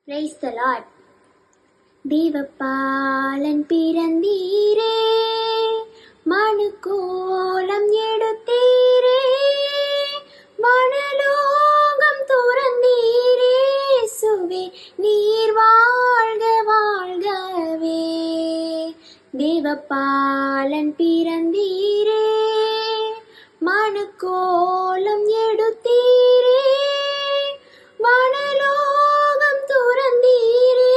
Praise the Lord. Devabalan பிறந்தீரே, மனுக்கோலம் எடுத்தீரே, மனலோகம் துறந்தீரே, சுவே நீர் வாழ்க வாழ்கவே. தேவபாலன் பிறந்தீரே, மனுக்கோலம் எடுத்தீரே, மனலோகம் துறந்தீரே,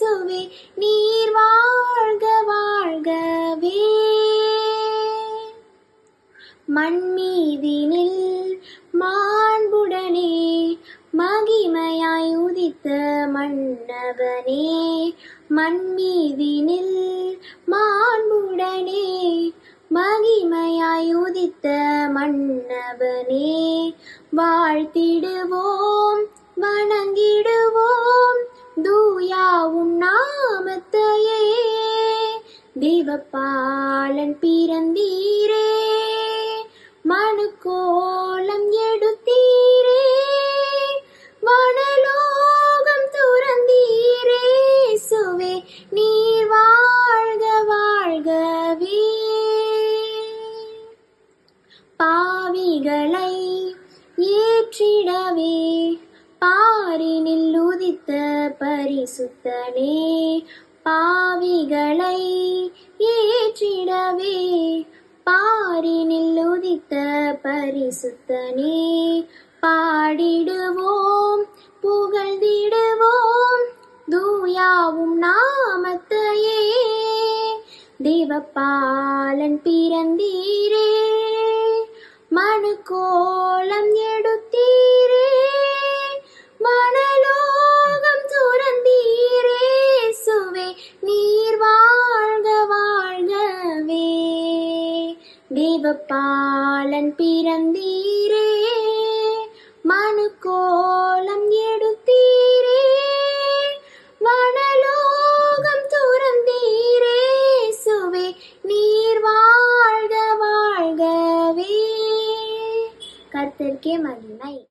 சுவே நீர் வாழ்க வாழ்கவே. மண்மீதினில் மாண்புடனே மகிமையாய் உதித்த மன்னவனே, மண்மீதினில் மாண்புடனே மகிமையாய் உதித்த மன்னவனே, வாழ்த்திடுவோம் வணங்கிடுவோம் தூயாவும் நாமத்தையே. தேவபாலன் பிறந்தீரே, மனுக்கோலம் எடுத்தீரே, மனலோகம் துறந்தீரே, சுவே நீர் வாழ்க வாழ்கவே. பாவிகளை ஏற்றிடவே பாரினில் உதித்த பரிசுத்தனே, பாவிகளை ஏற்றிடவே பாரினில் உதித்த பரிசுத்தனே, பாடிடுவோம் புகழ்ந்திடுவோம் தூயாவும் நாமத்தையே. தேவபாலன் பிறந்தீரே, மனுக்கோலம் எடுத்தீரே, மனலோகம் துறந்தீரே, சுவே நீர் வாழ்க வாழ்கவே. தேவபாலன் பிறந்தீரே, மனுக்கோலம் எடுத்தீரே, மனலோகம் துறந்தீரே, சுவே நீர் வாழ்க வாழ்கவே. கர்த்தருக்கே மகிமை.